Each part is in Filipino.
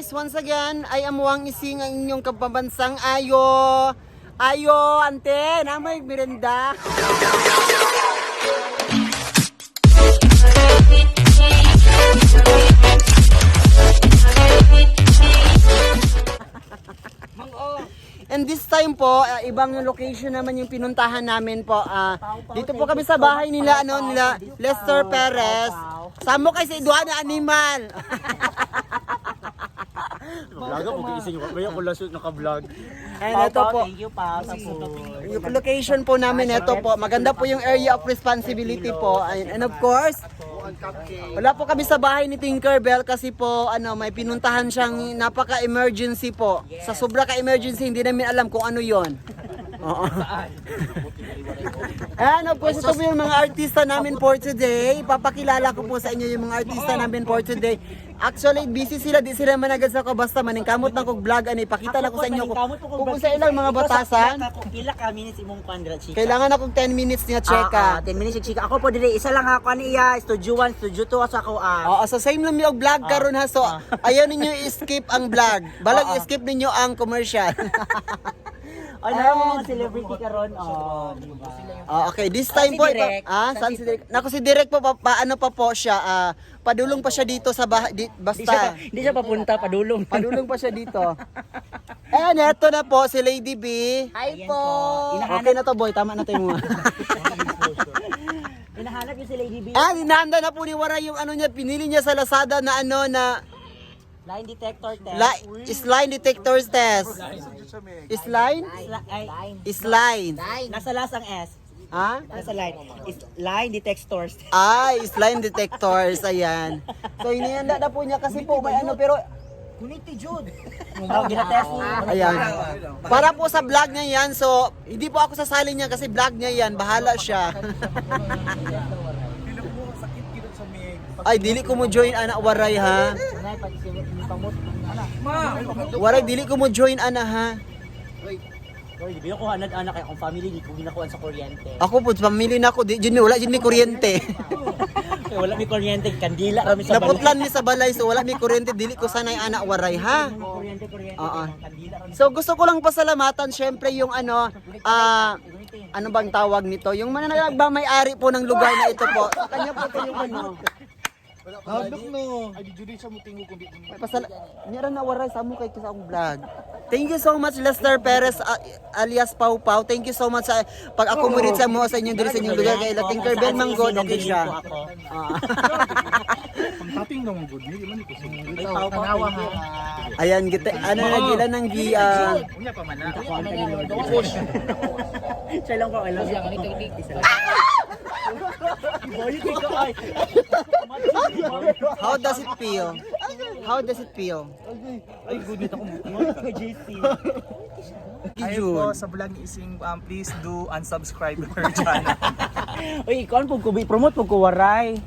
guys, once again, I am Wang Ising, ang inyong kapabansang Ayo. Ayo, ante, namay merenda. And this time po, ibang location naman yung pinuntahan namin po. Dito po kami sa bahay nila, nila Lester Perez. Samo kay sa idwa na animal. Vlog ako gising ko. Kaya ko last naka-vlog. And ito po, Thank you pa sa yung location po namin, ito po. Maganda po yung area of responsibility po. And of course, wala po kami sa bahay ni Tinkerbell kasi po may pinuntahan siyang napaka-emergency po. Sa sobra ka-emergency, hindi namin alam kung ano yon. Oo. And of course, ito po yung mga artista namin for today. Papakilala ko po sa inyo yung mga artista namin for today. Actually, busy sila, di sila managad sa ko. Basta maningkamot na kong vlog, ipakita na ko sa inyo kung sa ilang mga batasan. Pila ka minutes imong pandra chika. Kailangan akong 10 minutes niya cheka. 10 minutes chika. Ako po dili isa lang ako niya, studio 1, studio 2 sa ako. Oo, so same lang yung vlog karon ha. So, ayaw ninyo i-skip ang vlog. Balag i-skip ninyo ang commercial. Ano mga celebrity karon? Oh, di ba? Okay, this time po ito. Direk. Saan si Direk? Naku, si Direk po, paano pa po siya? Padulong pa siya dito sa bahay. Basta. Hindi siya papunta padulong. Padulong pa siya dito. And eto na po, si Lady B. Hi Ayan po. po. Okay na to boy, tama na tayo mo. Hinahanap yung si Lady B. Hinahanda na po ni Wara yung ano niya, pinili niya sa Lazada na na Line detector test. Line detector test. Line? Line. Nasa lasang S. Ha? Nasa line. Line detectors. Line detectors, ayan. So inihanda na po niya kasi po may pero Kuniti Jude. Oh, ginatest niya. ayan. Para po sa vlog niya yan, so hindi po ako sasali niya kasi vlog niya yan, bahala siya. Ay, dili ko mo join anak Waray ha. Waray, dili ko mo join ana ha. Oy, di ko anak kay akong family di ko ginakuan sa kuryente. Ako po, pamilya na ako, wala dyan may kuryente. Kay wala mi kuryente, kandila kami sa balay. Naputlan mi sa balay, so wala may kuryente, dili ko sanay anak Waray ha. Kuryente. Oo. Kandila kami. So gusto ko lang pasalamatan syempre yung ano bang tawag nito? Yung mananagbang may-ari po ng lugar na ito po. Kanya po ito yung ano. Hadlok no. Ay di jud sa mutingo kundi. Nira na waray sa mo kay sa akong vlog. Thank you so much Lester Perez alias Pau Pau. Thank you so much sa pag-accommodate sa mo sa inyong diri sa inyong lugar kay Tinkerbell Manggod okay siya. Ang tapping naman good ni man ko. Ay, tanawa ha. Ayan gite nagilan ng gi Unya pa man na. Siya lang ko kailan siya kanito How does it feel? How does it feel? Ay, good nito ko JC. Ayun po sa vlog ni Ising, please do unsubscribe her channel. Uy, ikaw po ko promote po ko waray.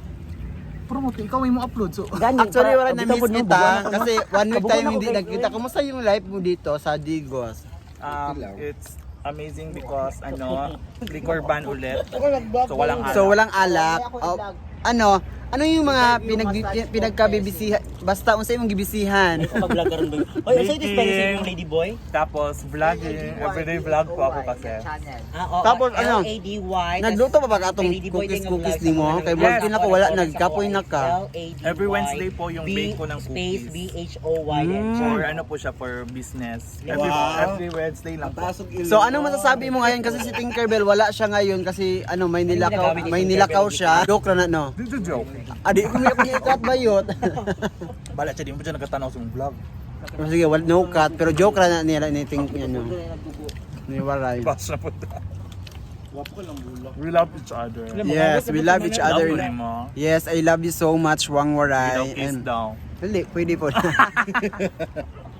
Promote ikaw ay mo upload so. Actually wala na miss kita kasi one week tayo hindi nagkita. Kumusta yung life mo dito sa Digos? It's amazing because liquor ban ulit. So walang alak. So walang alak. Ano yung mga pinagkabibisihan? Basta unsay mong gibisihan? Mag-vlog karon ba? Oy, unsay dispenser yung Lady Boy? Tapos vlogging, everyday vlog po ako kasi. Tapos ano? LADY. Nagluto pa ba atong cookies nimo? Kay vlog din ako wala nagkapoy na ka. Every Wednesday po yung bake ko ng cookies. BHOY. For ano po siya for business. Every Wednesday lang po. So ano masasabi mo ngayon kasi si Tinkerbell wala siya ngayon kasi may nilakaw siya. Joke na no. Dito joke. Adi ko may pag-ikat bayot. Bala siya di mo siya nagkatanaw sa mong vlog. Sige, no cut pero joke na nila ni ni Waray. Bas na po. We love each other. Yes, we love each other. Love mo. Yes, I love you so much, Wang Waray. Ilaw kiss daw. Hindi, pwede po.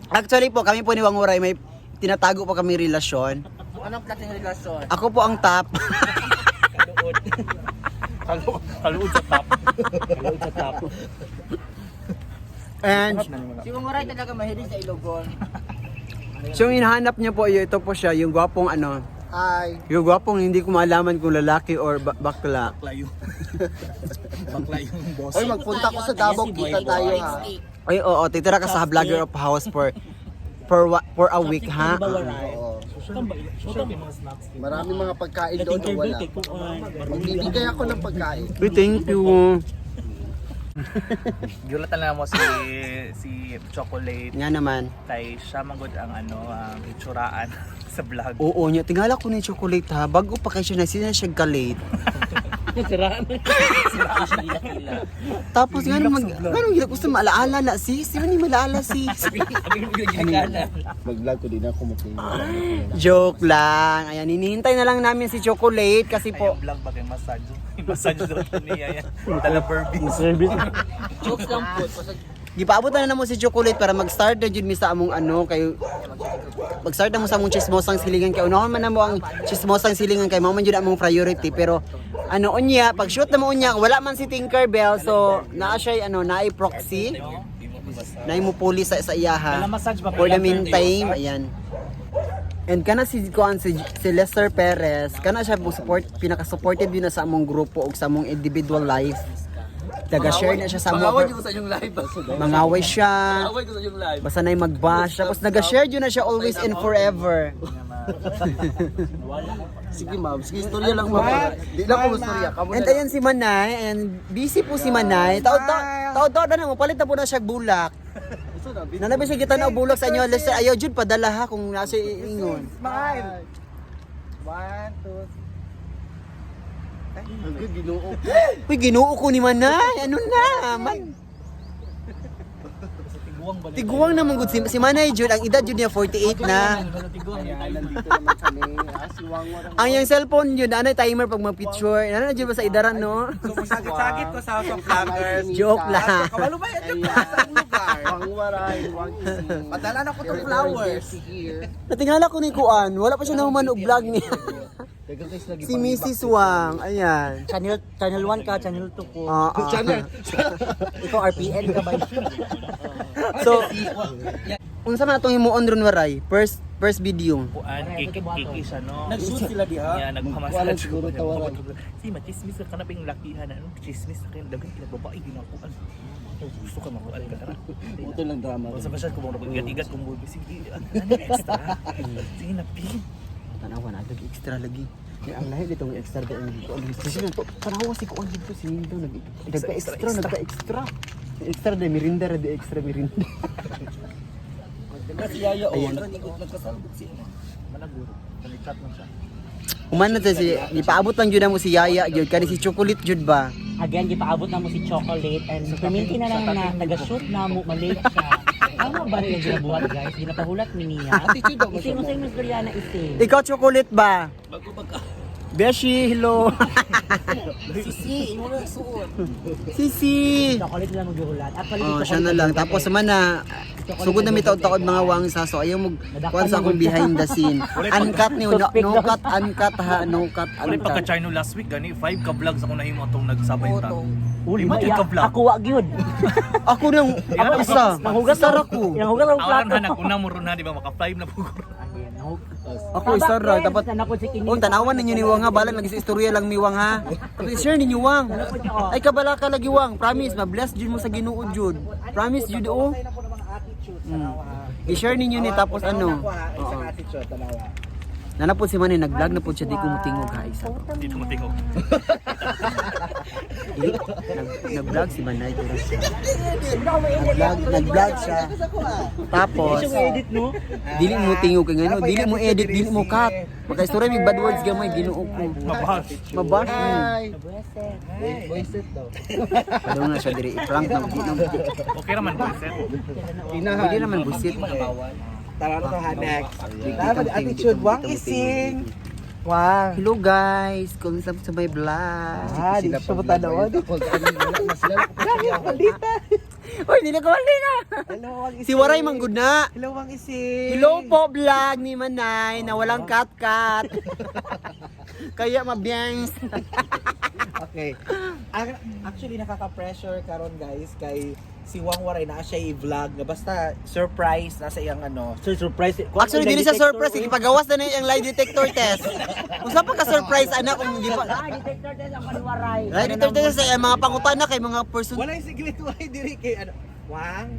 Actually po, kami po ni Wang Waray, may tinatago pa kami relasyon. Anong klaseng relasyon? Ako po ang top. Kaluod sa top. Kaluod sa top. And Si Wang Waray talaga mahilig sa Ilogon. so yung hinahanap niya po, ito po siya, yung gwapong yung gwapong hindi ko malaman kung lalaki or bakla. Bakla yung boss. Oy, magpunta ko sa Davao, kita tayo ha. Ay, oo, titira ka sa vlogger of house for a week, ha? Oo. Marami mga pagkain doon na wala. Magbibigay ako ng pagkain. Uy, thank you. Gulatan lang mo si Chocolate Nga naman. kay siya magod ang itsuraan sa vlog. Oo niya, tingala ko ni chocolate ha. Bago pa kay siya na siya galate. Tapos ganun gila gusto maalaala na sis. Ano ni malaala sis? Mag-vlog ko din ako matingin. Joke lang. Ayan, hinihintay na lang namin si Chocolate kasi po. Ay, ang vlog ba kay massage? Massage daw ito niya yan. Dala Burbies. Jokes lang po. Gipaabot na mo si Chocolate para mag-start na jud mi sa among ano kay mag-start na mo sa among chismosang silingan kay unahon man na mo ang chismosang silingan kay mao man jud among priority pero ano unya pag shoot na mo unya wala man si Tinkerbell so naa siya naay proxy naay mo police sa iyaha Dala massage ba? for the meantime ayan. And kana si Lester Perez, kana siya mo support pinaka-supported yun na sa among grupo ug sa among individual life. Taga-share na siya sa among Mangaway ko sa inyong live. mangaway siya. Mangaway ko sa inyong live. Basta na mag-bash. Tapos nag-share yun na siya always and forever. Sige ma'am, sige istorya lang ma'am. Di lang ko istorya. Kamu And ayan si Manay. Ayan, busy po si Manay. Taod-taod na mo. Palit na po na siya bulak. Nanabi siya kita na bulak sa inyo. Lester, ayaw jud padala ha kung nasa ingon. Smile. 1, 2, ang good, ginoo. Uy, ginuo ko ni Manay. Ano na? Tiguang naman gud si Manay jud. Ang edad jud niya 48 na. Nandito naman kami. Si Wangwar ang Ang yung cellphone yun, ano timer pag mag-picture. Ano na dyan ba sa idaran, no? Sakit ko sa House of Vloggers. Joke lang. Kabalo ba yan? Sa lugar. Wangwar ay Wang Kising. Padala na ko itong flowers. Natingala ko ni Kuan, wala pa siya nahuman og vlog niya. Si Mrs. Wang, ayan. Channel 1 ka, channel 2 ko. Channel. Ikaw RPN ka ba? So, unsa man atong himuon ron waray? First video. Kuan, kiki siya, no? Nag-shoot sila diha. Yeah, Wala nagpamassage siguro tawaran. Si machismis ka na ping lakihan. Anong chismis na kayo? Dagang kinababae, ginakuan. Gusto ka makuan ka tara. Ito lang drama. Sa masyad ko mga nabigat-igat kung bubi. Sige, ano extra? Sige na, pin. Tanawan agad extra lagi. Kaya ang lahi ditong extra dito. Kasi nang tanawa si Kuan dito si Nindo nagka-extra. Extra na mirinda ra di extra mirinda. Si Yaya Ayan. nagkasalbot siya. Managuro. Nag-chat lang siya. Uman na to si ipaabot lang jud mo si Yaya jud kani si Chocolate jud ba. Again, gipaabot na mo si Chocolate and perminti na lang na taga-shoot na mo, malate siya. Tama ba rin yung ginabuhat guys? Ginapahulat ni Nia. Attitude ako Ising mo sa inyong storya na ising. Ikaw Chocolate ba? Beshi, hello. Sisi, mo na suot. Sisi. Chocolate lang maghuhulat. Actually, Oh, siya na lang. Tapos naman na sugod na may taod-taod mga wang sa so ayaw mo kuan sa akong behind the scene. Uncut ni no cut uncut ha, no cut Wala uncut. pagka-Chino last week, gani 5 ka vlogs ako nahimo atong nagsabay ta. Uli, Lima maya, ka vlog. ako wag yun. Ako nang ako isa. Nanghugas Isa ra ko. Nanghugas ang Awalan plato. na naguna mo ron na, di ba? Maka 5 na po. Ako isa ra dapat si Oh, tanawan ninyo ni Wang ha, balan lagi sa istorya lang mi Wang ha. Tapos share ninyo Wang. Ay kabala ka lagi Wang, promise ma-bless jud mo sa Ginoo jud. Promise jud oh. I-share ninyo ni tapos ano. Oo. Nanapod si Manny nag-vlog na po siya di ko mutingog ha isa. Dito mo tingog. Nag-vlog si Manay pero siya. Nag-vlog siya. Tapos edit no? dili mo tingog kay ngano, dili mo edit, dili mo cut. Maka istorya may bad words gamay Ginoo ko. Mabash. Mabash. Voice it daw. Ano na siya diri i-prank na Okay naman po, sir. Hindi naman busit. Tara na to ha next. Dapat attitude Wang ising. Wow. Hello guys, kumusta sa my vlog? Di siya mo tanaw. Oy, hindi na kawali na. Si Waray manggod na. Hello Wang ising. Hello po vlog ni Manay na walang cut-cut. Kaya mabiyangs. Okay. Actually nakaka-pressure karon guys kay si Wang Waray na siya i-vlog na basta surprise nasa iyang ano. Surprise. Actually, dili sa surprise, ipagawas na yung lie detector test. Kung saan pa ka-surprise, anak, kung di pa... Detector test ang paniwaray. Lie detector test, mga pangutana kay mga person. Wala yung siglit why diri kay ano. Wang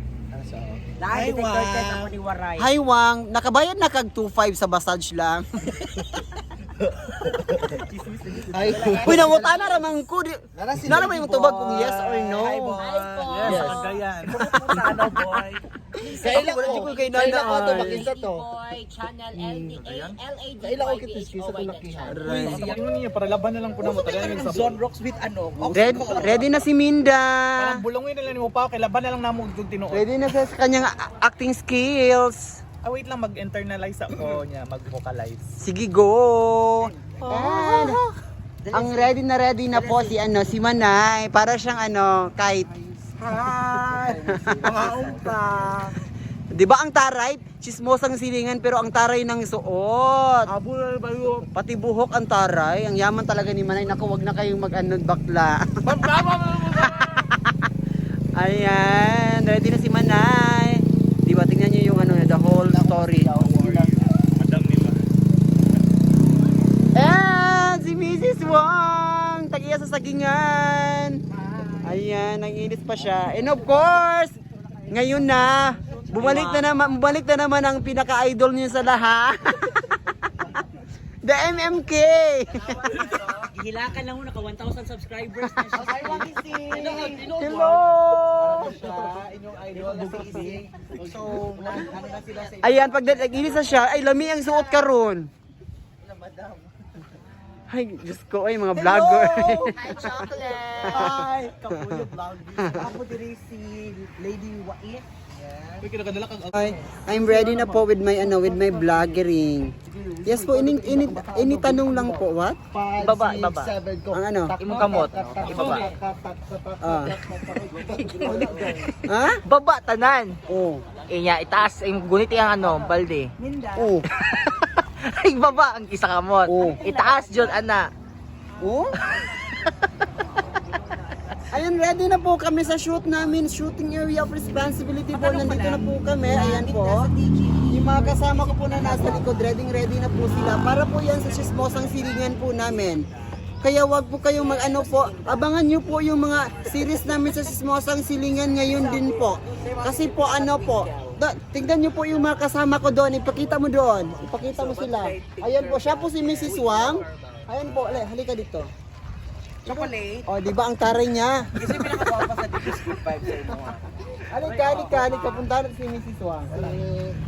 Dahil detector test ako ni Waray. Hi Wang, nakabayad na kag 2.5 sa massage lang. Ay, Uy, nanguta na ramang ko. Nalaman yung tubag kung yes or no. Hi, boy. Yes, sa Cagayan. Pumunta ano, boy. kailan Wala, di ko kay Kailan Nana, ko to ay. makita to? Boy, channel LADY. Kailan ko kitis-kisa to lakihan? Ano niya, para laban na lang po na mo. Talaga yung sabon. Zone Rocks with ano? Ready na si Minda. Parang bulongin na lang mo pa, kay laban na lang namo yung tinuod. Ready na siya sa kanyang acting skills. Wait lang, mag-internalize ako niya, mag-vocalize. Sige, go! And, ang ready na po si si Manay. Para siyang kite. Hi! Mga umpa! Di ba ang taray? Chismosang silingan pero ang taray ng suot. Abul bayo! Pati buhok ang taray. Ang yaman talaga ni Manay. Naku, wag na kayong bakla. Ayan, ready na si Manay. Di ba, tingnan niyo yung the whole story. Madam ni ba? And si Mrs. Wang, tagiya sa sagingan. Ayan, nanginis pa siya. And of course, ngayon na, bumalik na naman ang pinaka-idol niyo sa lahat. The MMK. Hilakan lang mo, naka 1,000 subscribers na siya. Hello. Inyong idol na si Ising. So, ano na sila sa Ayan, pag nag-inis na siya, ay lami ang suot karon. Ay, Diyos ko, ay mga vlogger. Hi, chocolate. Hi! Kapuyo vlog. Ako diri si Lady Wait. Uy, kinakadala kang Ay, I'm ready na po with my vloggering. Yes po, ini tanong lang po, what? Ibaba. Ang ano? Imong kamot. Ibaba. Ah. Ha? Baba, tanan. Oh. Inya, itaas. Gunit yung balde. Oh. Ay, baba ang isa kamot. Oh. Itaas, John, ana. Oh? Ayan, ready na po kami sa shoot namin. Shooting area of responsibility po. Nandito na po kami. Ayan po. Yung mga kasama ko po na nasa likod, ready na po sila. Para po yan sa chismosang silingan po namin. Kaya wag po kayong po. Abangan nyo po yung mga series namin sa chismosang silingan ngayon din po. Kasi po tignan nyo po yung mga kasama ko doon. Ipakita mo doon. Ipakita mo sila. Ayan po, siya po si Mrs. Wang. Ayan po, halika dito. Chocolate. O, di ba ang taray niya? Kasi pinakabawa pa sa Digis Good Vibes sa inyo. Halika. Punta na si Mrs. Wang.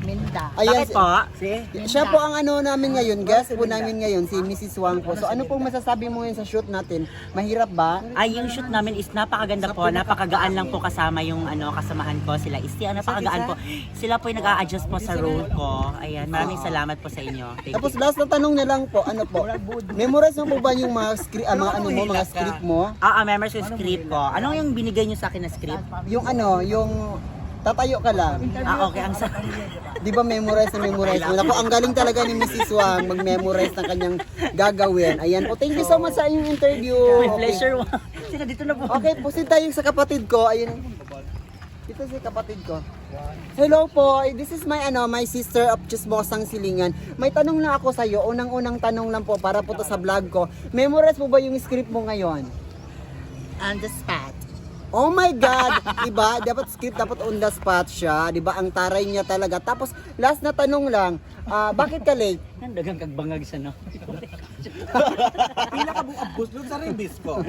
Minda. Ayan, Si? siya po ang namin ngayon, guest po namin ngayon, si Mrs. Wang po. So ano pong masasabi mo yun sa shoot natin? Mahirap ba? Ay, yung shoot namin is napakaganda po. Napakagaan lang po kasama yung kasamahan ko. Sila Isti, napakagaan po. Sila po yung nag-a-adjust po sa role ko. Ayan, maraming salamat po sa inyo. Thank Tapos you. last na tanong na lang po, memorize mo po ba yung mga script, mga script mo? Members yung script ko. Ano yung binigay nyo sa akin na script? Yung yung tatayo ka lang. Okay. Di ba memorize mo? Naku, ang galing talaga ni Mrs. Wang mag-memorize ng kanyang gagawin. Ayan po, thank you so much sa inyong interview. My pleasure. Sila dito na po. Okay, pusin tayo sa kapatid ko. Ayun. Dito si kapatid ko. Hello po. This is my my sister of Chismosang Silingan. May tanong lang ako sa iyo. Unang-unang tanong lang po para po to sa vlog ko. Memorize mo ba yung script mo ngayon? On the spot. Oh my God! Diba? Dapat script, dapat on the spot siya. Diba? Ang taray niya talaga. Tapos, last na tanong lang, bakit ka late? Dagang kagbangag sa no. Pinakabuabos doon sa ribis ko.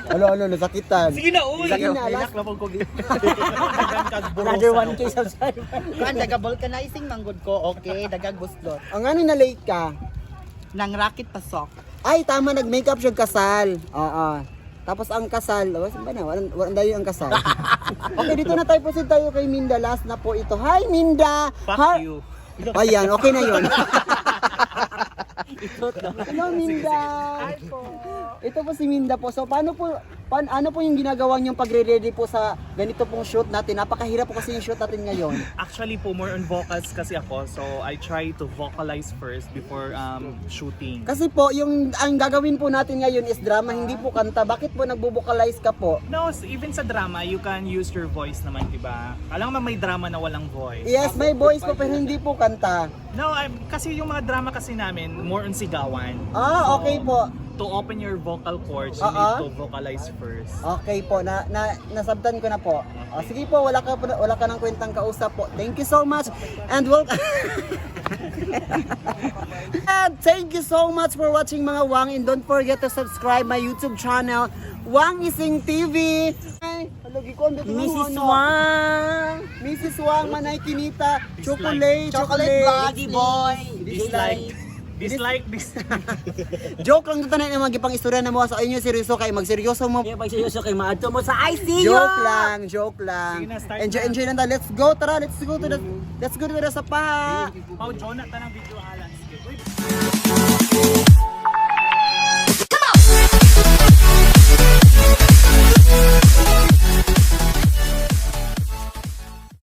Ano, nasakitan. Sige na, uy! Sige na, last. Another 1K subscriber. Kuan daga vulcanizing manggod ko. Okay, daga guslot. Ang ano na late ka? Nang racket pasok. Ay, tama, nag-makeup siya kasal. Oo. Tapos ang kasal, wasan ba na? Walang dayo ang kasal. Okay, dito na tayo po tayo kay Minda. Last na po ito. Hi, Minda! Fuck you. Ayan, okay na yun. Hello, Minda! Ito po si Minda po. So, ano po yung ginagawa niyong pagre-ready po sa ganito pong shoot natin? Napakahirap po kasi yung shoot natin ngayon. Actually po, more on vocals kasi ako. So, I try to vocalize first before shooting. Kasi po, ang gagawin po natin ngayon is drama, hindi po kanta. Bakit po nagbo-vocalize ka po? No, even sa drama, you can use your voice naman, diba? Alam mo may drama na walang voice. Yes, may voice po pero hindi po kanta. No, kasi yung mga drama kasi namin, more on sigawan. Ah, okay po. to open your vocal cords, you Oo. need to vocalize first. Okay po, nasabtan ko na po. O, sige po, wala ka ng kwentang kausap po. Thank you so much. And welcome. And thank you so much for watching mga Wang, and don't forget to subscribe my YouTube channel, Wang Ising TV. Ay, halagi ko, Mrs. Wang! Mrs. Wang, Manay Kinita, chocolate, Lady boy! Dislike. Joke lang dito na yung magipang istorya na mo sa inyo, seryoso kayo, magseryoso mo. Kaya pag seryoso kayo, maadto mo sa ICU! Joke lang. Sige na, start Enjoy lang tayo. Let's go, tara, let's go to the sapa. Pao, Jonathan ang video alas.